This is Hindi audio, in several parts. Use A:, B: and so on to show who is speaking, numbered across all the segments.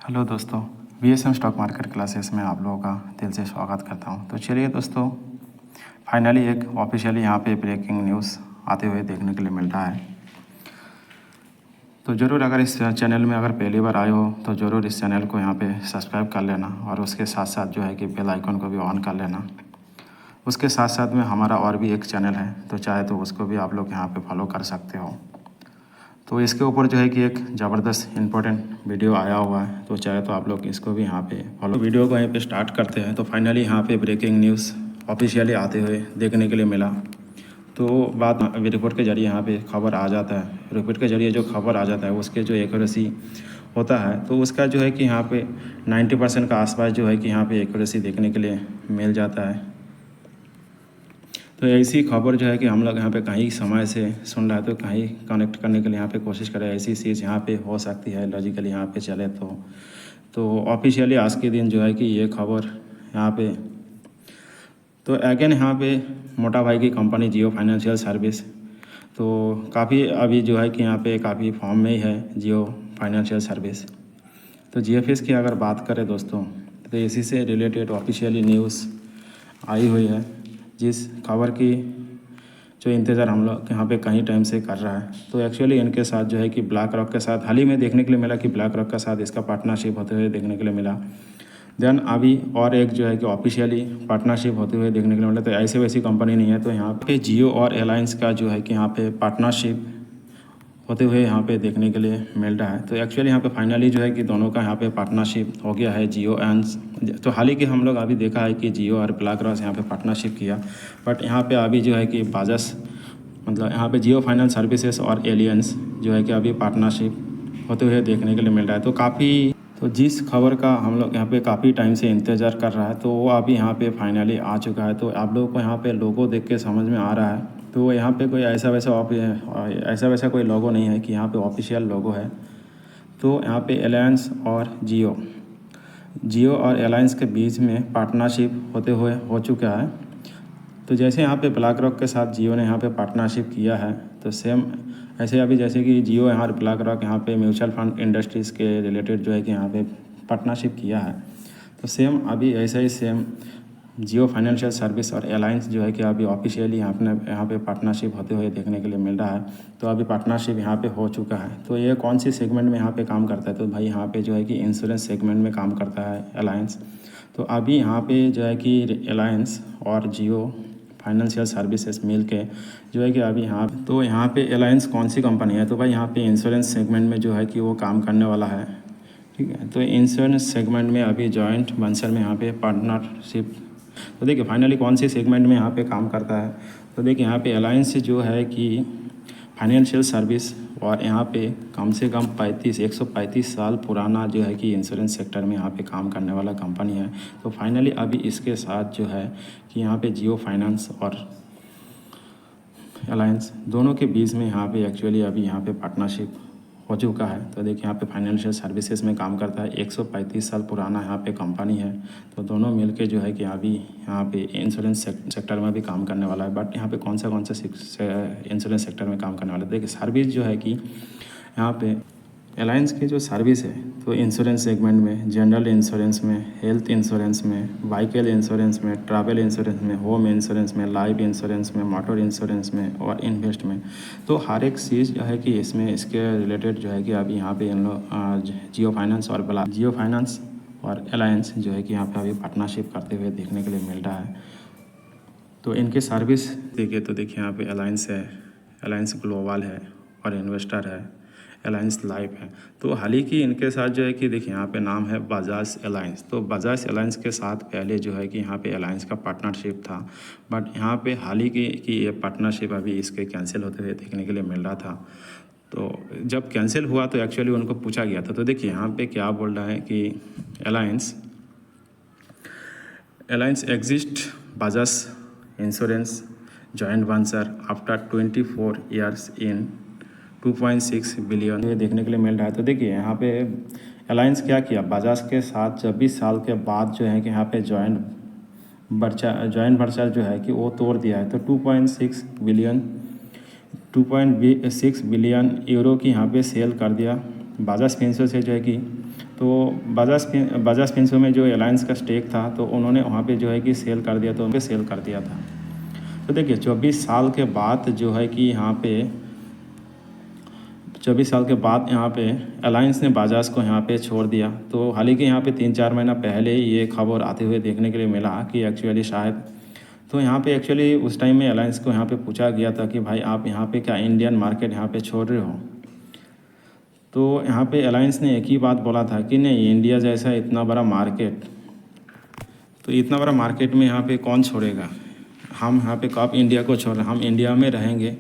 A: हेलो दोस्तों, VSM स्टॉक मार्केट क्लासेस में आप लोगों का दिल से स्वागत करता हूं। तो चलिए दोस्तों, फाइनली एक ऑफिशियली यहां पे ब्रेकिंग न्यूज़ आते हुए देखने के लिए मिल रहा है। तो ज़रूर अगर इस चैनल में अगर पहली बार आए हो तो ज़रूर इस चैनल को यहां पे सब्सक्राइब कर लेना और उसके साथ साथ जो है कि बेल आइकन को भी ऑन कर लेना। उसके साथ साथ में हमारा और भी एक चैनल है, तो चाहे तो उसको भी आप लोग यहाँ पे फॉलो कर सकते हो। तो इसके ऊपर जो है कि एक ज़बरदस्त इम्पोर्टेंट वीडियो आया हुआ है, तो चाहे तो आप लोग इसको भी यहाँ पे फॉलो। वीडियो को यहीं पे स्टार्ट करते हैं। तो फाइनली यहाँ पे ब्रेकिंग न्यूज़ ऑफिशियली आते हुए देखने के लिए मिला। तो बाद रिपोर्ट के जरिए यहाँ पे खबर आ जाता है। रिपोर्ट के जरिए जो खबर आ जाता है उसके जो एक्यूरेसी होता है तो उसका जो है कि यहाँ पे 90% का आसपास जो है कि यहाँ पे एक्यूरेसी देखने के लिए मिल जाता है। तो ऐसी खबर जो है कि हम लोग यहाँ पे कहीं समय से सुन रहे हैं तो कहीं कनेक्ट करने के लिए यहाँ पे कोशिश करें, ऐसी चीज़ यहाँ पे हो सकती है लॉजिकली यहाँ पे चले तो ऑफिशियली आज के दिन जो है कि ये खबर यहाँ पे तो अगेन यहाँ पे मोटा भाई की कंपनी जियो फाइनेंशियल सर्विस तो काफ़ी अभी जो है कि यहाँ पे काफ़ी फॉर्म में ही है जियो फाइनेंशियल सर्विस। तो GFS की अगर बात करें दोस्तों तो इसी से रिलेटेड ऑफिशियली न्यूज़ आई हुई है, जिस खबर की जो इंतज़ार हम लोग यहाँ पे कहीं टाइम से कर रहा है। तो एक्चुअली इनके साथ जो है कि ब्लैक रॉक के साथ हाल ही में देखने के लिए मिला कि ब्लैक रॉक के साथ इसका पार्टनरशिप होते हुए देखने के लिए मिला। देन अभी और एक जो है कि ऑफिशियली पार्टनरशिप होते हुए देखने के लिए मिला। तो ऐसे वैसी कंपनी नहीं है, तो यहाँ पे जियो और एलायंस का जो है कि यहाँ पे पार्टनरशिप होते हुए यहाँ पे देखने के लिए मिल रहा है। तो एक्चुअली यहाँ पे फाइनली जो है कि दोनों का यहाँ पे पार्टनरशिप हो गया है जियो एंड तो हाल ही के हम लोग अभी देखा है कि जियो और ब्लैक रॉक यहाँ पे पार्टनरशिप किया। बट यहाँ पे अभी जो है कि बाजस मतलब यहाँ पे जियो फाइनेंस सर्विसेज और एलियंस जो है कि अभी पार्टनरशिप होते हुए देखने के लिए मिल रहा है। तो जिस खबर का हम लोग यहाँ पे काफ़ी टाइम से इंतज़ार कर रहा है तो वो अभी यहाँ पे फाइनली आ चुका है। तो आप लोगों को यहाँ पे लोगो देख के समझ में आ रहा है। तो यहाँ पे कोई ऐसा वैसा कोई लोगो नहीं है कि यहाँ पे ऑफिशियल लोगो है। तो यहाँ पे एलायंस और जियो और एलायंस के बीच में पार्टनरशिप होते हुए हो चुका है। तो जैसे यहाँ पे ब्लैक रॉक के साथ जियो ने यहाँ पे पार्टनरशिप किया है तो सेम ऐसे अभी जैसे कि जियो यहाँ ब्लैक रॉक यहाँ पे म्यूचुअल फंड इंडस्ट्रीज़ के रिलेटेड जो है कि यहाँ पे पार्टनरशिप किया है। तो सेम अभी ऐसे ही सेम जियो फाइनेंशियल सर्विस और एलायंस जो है कि अभी ऑफिशियली यहाँ पे पार्टनरशिप होते हुए देखने के लिए मिल रहा है। तो अभी पार्टनरशिप यहाँ पे हो चुका है। तो ये कौन सी सेगमेंट में यहाँ पे काम करता है, तो भाई यहाँ पे जो है कि इंश्योरेंस सेगमेंट में काम करता है एलायंस। तो अभी यहाँ पे जो है कि एलायंस और जियो फाइनेंशियल सर्विसेज मिल के जो है कि अभी यहाँ पे एलायंस कौन सी कंपनी है, तो भाई यहाँ पे इंश्योरेंस सेगमेंट में जो है कि वो काम करने वाला है। ठीक है, तो इंश्योरेंस सेगमेंट में अभी जॉइंट वेंचर में यहाँ पे पार्टनरशिप। तो देखिए फाइनली कौन सी सेगमेंट में यहाँ पे काम करता है, तो देखिए यहाँ पे एलायंस जो है कि फाइनेंशियल सर्विस और यहाँ पे कम से कम 135 साल पुराना जो है कि इंश्योरेंस सेक्टर में यहाँ पे काम करने वाला कंपनी है। तो फाइनली अभी इसके साथ जो है कि यहाँ पे जियो फाइनेंस और एलायंस दोनों के बीच में यहाँ पे एक्चुअली अभी यहाँ पे पार्टनरशिप हो चुका है। तो देखिए यहाँ पे फाइनेंशियल सर्विसेज में काम करता है, 135 साल पुराना यहाँ पे कंपनी है। तो दोनों मिलके जो है कि अभी यहाँ पे इंश्योरेंस सेक्टर में भी काम करने वाला है। बट यहाँ पे कौन सा इंश्योरेंस सेक्टर में काम करने वाला है, देखिए सर्विस जो है कि यहाँ पे एलायंस की जो सर्विस है तो इंश्योरेंस सेगमेंट में, जनरल इंश्योरेंस में, हेल्थ इंश्योरेंस में, व्हीकल इंश्योरेंस में, ट्रैवल इंश्योरेंस में, होम इंश्योरेंस में, लाइफ इंश्योरेंस में, मोटर इंश्योरेंस में और इन्वेस्टमेंट, तो हर एक चीज़ जो है कि इसमें इसके रिलेटेड जो है कि अभी यहाँ पे इन लोग जियो फाइनेंस और एलायंस जो है कि यहाँ पे अभी पार्टनरशिप करते हुए देखने के लिए मिल रहा है। तो इनके सर्विस देखिए, तो देखिए यहाँ पे एलायंस है, एलायंस ग्लोबल है और इन्वेस्टर है, एलायंस लाइफ है। तो हाल ही की इनके साथ जो है कि देखिए यहाँ पे नाम है बजाज एलायंस। तो बजाज एलायंस के साथ पहले जो है कि यहाँ पे एलायंस का पार्टनरशिप था। बट यहाँ पे हाल ही की ये पार्टनरशिप अभी इसके कैंसिल होते हुए देखने के लिए मिल रहा था। तो जब कैंसिल हुआ तो एक्चुअली उनको पूछा गया था। तो देखिए यहाँ पे क्या बोल रहा है कि Allianz exist Bajaj insurance joint venture after 24 years in 2.6 billion ये देखने के लिए मिल रहा है। तो देखिए यहाँ पे एलायंस क्या किया, बजाज के साथ 26 साल के बाद जो है कि यहाँ पे जॉइंट वर्चर जो है कि वो तोड़ दिया है। तो 2.6 बिलियन यूरो की यहाँ पे सेल कर दिया। बजाज फिनसर्व से जो है कि तो बजाज फिनसर्व में जो अलायंस का स्टेक था तो उन्होंने वहाँ पे जो है कि सेल कर दिया, तो उन पे सेल कर दिया था। तो देखिए 24 साल के बाद जो है कि यहाँ पे 24 साल के बाद यहाँ पे अलायंस ने बजाज को यहाँ पे छोड़ दिया। तो हाल ही के यहाँ पे 3-4 महीना पहले ये खबर आते हुए देखने के लिए मिला कि एक्चुअली शायद, तो यहाँ पे एक्चुअली उस टाइम में अलायंस को यहाँ पे पूछा गया था कि भाई आप यहाँ पे क्या इंडियन मार्केट यहाँ पे छोड़ रहे हो। तो यहाँ पे अलायंस ने एक ही बात बोला था कि नहीं, इंडिया जैसा इतना बड़ा मार्केट, तो इतना बड़ा मार्केट में यहाँ पे कौन छोड़ेगा, हम यहाँ पे कब इंडिया को छोड़ रहे, हम इंडिया में रहेंगे।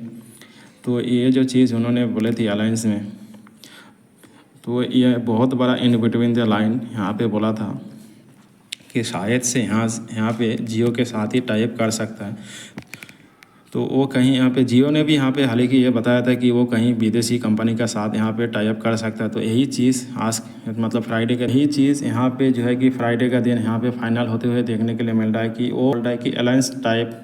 A: तो ये जो चीज़ उन्होंने बोले थी अलायंस में, तो ये बहुत बड़ा इन बिटवीन द लाइन यहाँ पे बोला था कि शायद से यहाँ पे जियो के साथ ही टाइप कर सकता है। तो वो कहीं यहाँ पे जियो ने भी यहाँ पे हालांकि ये बताया था कि वो कहीं विदेशी कंपनी का साथ यहाँ पे टाइप कर सकता है। तो यही चीज़ आज मतलब फ्राइडे का यही चीज़ यहाँ पे जो है कि फ्राइडे का दिन यहाँ पे फाइनल होते हुए देखने के लिए मिल रहा है कि वो बोल रहा है कि अलायंस टाइप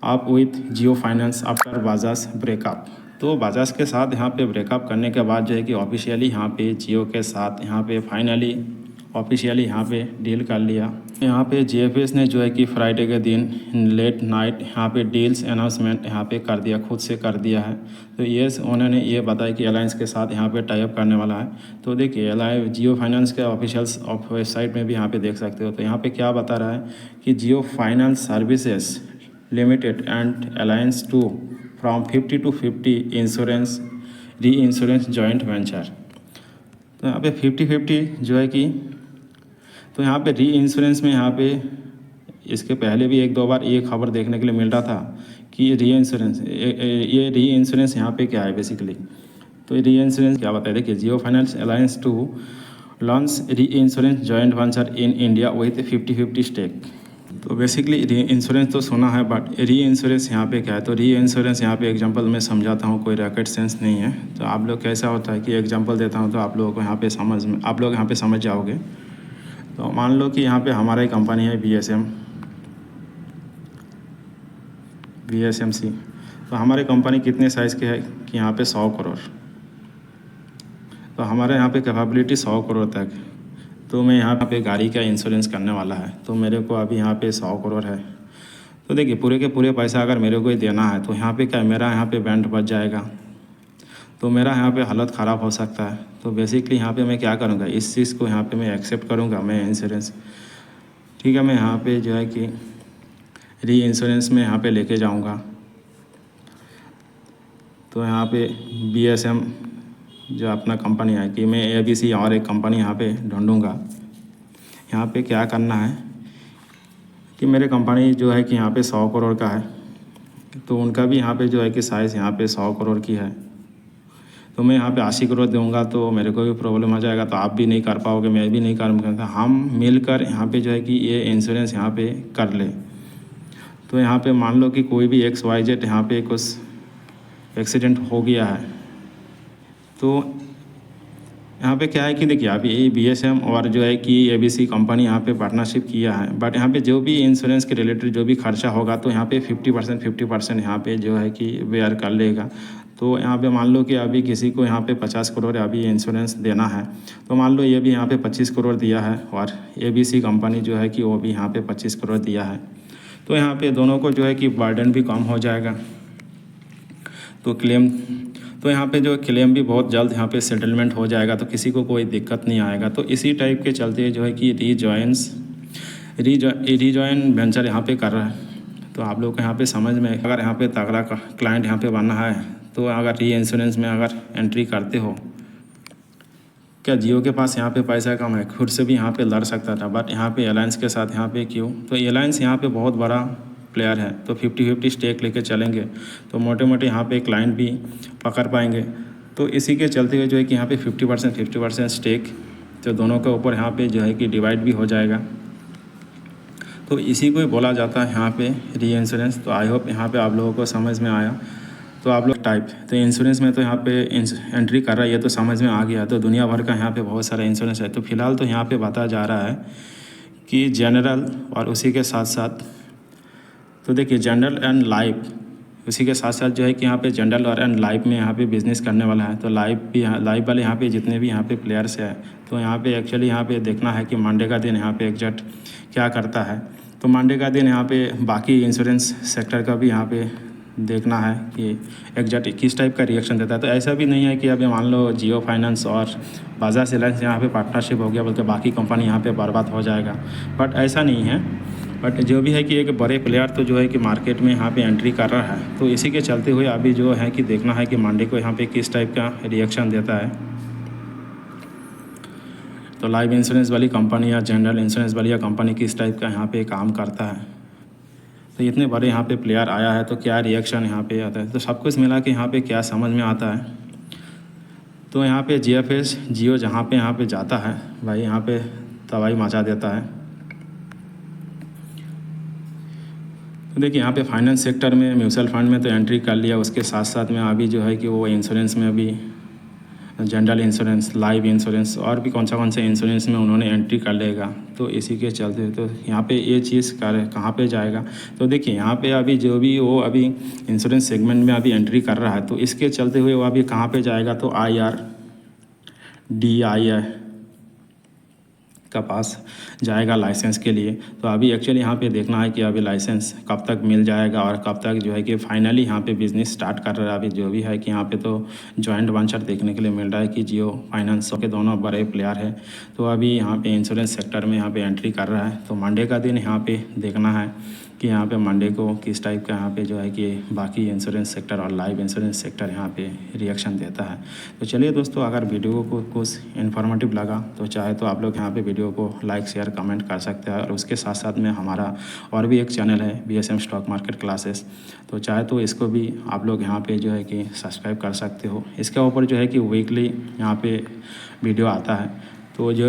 A: आप with Jio finance after Bajaj breakup. तो बजाज के साथ यहाँ पे ब्रेकअप करने के बाद जो है कि ऑफिशियली यहाँ पे जियो के साथ यहाँ पे फाइनली ऑफिशियली यहाँ पे डील कर लिया। यहाँ पे JFS ने जो है कि फ्राइडे के दिन लेट नाइट यहाँ पे डील्स अनाउंसमेंट यहाँ पे कर दिया, खुद से कर दिया है। तो ये उन्होंने ये बताया कि अलायंस के साथ यहाँ पे टाई अप करने वाला है। तो देखिए जियो फाइनेंस के ऑफिशियल्स वेबसाइट में भी यहाँ पे देख सकते हो। तो यहाँ पे क्या बता रहा है कि Jio finance services limited and Allianz to from 50-50 insurance reinsurance joint venture. तो यहाँ पे 50-50 जो है कि, तो यहाँ पे री इंश्योरेंस में यहाँ पे इसके पहले भी 1-2 बार ये खबर देखने के लिए मिल रहा था कि री इंश्योरेंस, ये री इंश्योरेंस यहाँ पे क्या है बेसिकली। तो री इंश्योरेंस क्या बताया, देखिए Jio finance Allianz to launch reinsurance joint venture in India with 50-50 stake. तो बेसिकली री इंश्योरेंस तो सुना है, बट री इंश्योरेंस यहाँ पे क्या है। तो री इंश्योरेंस यहाँ पे एग्जांपल मैं समझाता हूँ, कोई रॉकेट सेंस नहीं है। तो आप लोग कैसा होता है कि एग्जांपल देता हूँ तो आप लोगों को यहाँ पे आप लोग यहाँ पे समझ जाओगे। तो मान लो कि यहाँ पे हमारा ही कंपनी है VSMC। तो हमारी कंपनी कितने साइज़ की है कि यहाँ पे 100 करोड़। तो हमारे यहाँ पे कैपेबिलिटी 100 करोड़ तक। तो मैं यहाँ पे गाड़ी का इंश्योरेंस करने वाला है, तो मेरे को अभी यहाँ पे 100 करोड़ है। तो देखिए पूरे के पूरे पैसा अगर मेरे को ही देना है तो यहाँ पे क्या मेरा यहाँ पे बैंड बच जाएगा, तो मेरा यहाँ पे हालत ख़राब हो सकता है। तो बेसिकली यहाँ पे मैं क्या करूँगा, इस चीज़ को यहाँ पे मैं एक्सेप्ट करूँगा, मैं इंश्योरेंस, ठीक है, मैं यहाँ पे जो है कि री इंश्योरेंस में यहाँ पे लेके जाऊँगा। तो यहाँ पे BSM जो अपना कंपनी है कि मैं ABC और एक कंपनी यहाँ पे ढूंढूंगा। यहाँ पे क्या करना है कि मेरे कंपनी जो है कि यहाँ पे 100 करोड़ का है, तो उनका भी यहाँ पे जो है कि साइज़ यहाँ पे 100 करोड़ की है। तो मैं यहाँ पे 80 करोड़ दूंगा तो मेरे को भी प्रॉब्लम आ जाएगा, तो आप भी नहीं कर पाओगे, मैं भी नहीं कर पाऊँगा। हम मिलकर यहाँ पे जो है कि ये इंश्योरेंस यहाँ पे कर ले। तो यहाँ पे मान लो कि कोई भी XYZ यहाँ पे कुछ एक्सीडेंट हो गया है, तो यहाँ पे क्या है कि देखिए अभी BSM और जो है कि ABC कंपनी यहाँ पे पार्टनरशिप किया है, बट यहाँ पे जो भी इंश्योरेंस के रिलेटेड जो भी खर्चा होगा तो यहाँ पे 50% यहाँ पे जो है कि बेयर कर लेगा। तो यहाँ पे मान लो कि अभी किसी को यहाँ पे 50 करोड़ अभी इंश्योरेंस देना है, तो मान लो ये भी यहाँ पे 25 करोड़ दिया है और ABC कंपनी जो है कि वो भी यहाँ पे 25 करोड़ दिया है। तो यहाँ पे दोनों को जो है कि बर्डन भी कम हो जाएगा। तो क्लेम, तो यहाँ पे जो क्लेम भी बहुत जल्द यहाँ पे सेटलमेंट हो जाएगा, तो किसी को कोई दिक्कत नहीं आएगा। तो इसी टाइप के चलते जो है कि रीजॉइन वेंचर यहाँ पे कर रहा है। तो आप लोग को यहाँ पे समझ में, अगर यहाँ पे तगड़ा क्लाइंट यहाँ पे बनना है तो अगर री इंश्योरेंस में अगर एंट्री करते हो, क्या जियो के पास यहाँ पे पैसा कम है, खुद से भी यहाँ पे लड़ सकता था, बट यहाँ पे अलायंस के साथ यहाँ पे क्यों, तो अलायंस यहाँ पे बहुत बड़ा प्लेयर है। तो 50-50 स्टेक लेके चलेंगे तो मोटे मोटे यहाँ पे क्लाइंट भी पकड़ पाएंगे। तो इसी के चलते हुए जो है कि यहाँ पे 50% स्टेक तो दोनों के ऊपर यहाँ पे जो है कि डिवाइड भी हो जाएगा। तो इसी को ही बोला जाता है यहाँ पे री इंश्योरेंस। तो आई होप यहाँ पे आप लोगों को समझ में आया। तो आप लोग टाइप, तो इंश्योरेंस में तो यहाँ पे एंट्री कर रहा है, ये तो समझ में आ गया। तो दुनिया भर का यहाँ पे बहुत सारा इंश्योरेंस है। तो फिलहाल तो यहाँ पे बताया जा रहा है कि जनरल और उसी के साथ साथ, तो देखिए जनरल एंड लाइफ उसी के साथ साथ जो है कि यहाँ पे जनरल और एंड लाइव में यहाँ पे बिज़नेस करने वाला है। तो लाइव वाले यहाँ पे जितने भी यहाँ पे प्लेयर्स हैं, तो यहाँ पे एक्चुअली यहाँ पे देखना है कि मंडे का दिन यहाँ पे एग्जैक्ट क्या करता है। तो मंडे का दिन यहाँ पे बाकी इंश्योरेंस सेक्टर का भी यहाँ पे देखना है कि एग्जैक्ट किस टाइप का रिएक्शन देता है। तो ऐसा भी नहीं है कि अभी मान लो जियो फाइनेंस और बजाज एलायंस यहाँ पे पार्टनरशिप हो गया बोलते बाकी कंपनी यहाँ पे बर्बाद हो जाएगा, बट ऐसा नहीं है। बट जो भी है कि एक बड़े प्लेयर तो जो है कि मार्केट में यहाँ पे एंट्री कर रहा है, तो इसी के चलते हुए अभी जो है कि देखना है कि मंडे को यहाँ पे किस टाइप का रिएक्शन देता है। तो लाइफ इंश्योरेंस वाली कंपनी या जनरल इंश्योरेंस वाली या कंपनी किस टाइप का यहाँ पे काम करता है। तो इतने बड़े यहाँ पे प्लेयर आया है तो क्या रिएक्शन यहाँ पे आता है। तो सब कुछ मिला के यहाँ पे क्या समझ में आता है, तो यहाँ पे GFS जियो जहाँ पे यहाँ पे जाता है भाई यहाँ पे तबाही मचा देता है। तो देखिए यहाँ पे फाइनेंस सेक्टर में म्यूचुअल फंड में तो एंट्री कर लिया, उसके साथ साथ में अभी जो है कि वो इंश्योरेंस में अभी जनरल इंश्योरेंस, लाइफ इंश्योरेंस और भी कौन सा इंश्योरेंस में उन्होंने एंट्री कर लेगा। तो इसी के चलते तो यहाँ पे ये चीज़ कहाँ पे जाएगा। तो देखिए यहाँ पे अभी जो भी वो अभी इंश्योरेंस सेगमेंट में अभी एंट्री कर रहा है, तो इसके चलते हुए वो अभी कहाँ पे जाएगा, तो IRDAI का पास जाएगा लाइसेंस के लिए। तो अभी एक्चुअली यहाँ पे देखना है कि अभी लाइसेंस कब तक मिल जाएगा और कब तक जो है कि फाइनली यहाँ पे बिज़नेस स्टार्ट कर रहा है। अभी जो भी है कि यहाँ पे तो जॉइंट वेंचर देखने के लिए मिल रहा है कि जियो फाइनेंस के दोनों बड़े प्लेयर हैं। तो अभी यहाँ पे इंश्योरेंस सेक्टर में यहाँ पे एंट्री कर रहा है। तो मंडे का दिन यहाँ पे देखना है कि यहाँ पे मंडे को किस टाइप का यहाँ पे जो है कि बाकी इंश्योरेंस सेक्टर और लाइफ इंश्योरेंस सेक्टर यहाँ पे रिएक्शन देता है। तो चलिए दोस्तों, अगर वीडियो को कुछ इन्फॉर्मेटिव लगा तो चाहे तो आप लोग यहाँ पे वीडियो को लाइक शेयर कमेंट कर सकते हैं। और उसके साथ साथ में हमारा और भी एक चैनल है BSM स्टॉक मार्केट क्लासेस, तो चाहे तो इसको भी आप लोग यहाँ पे जो है कि सब्सक्राइब कर सकते हो। इसके ऊपर जो है कि वीकली यहाँ पे वीडियो आता है। तो जो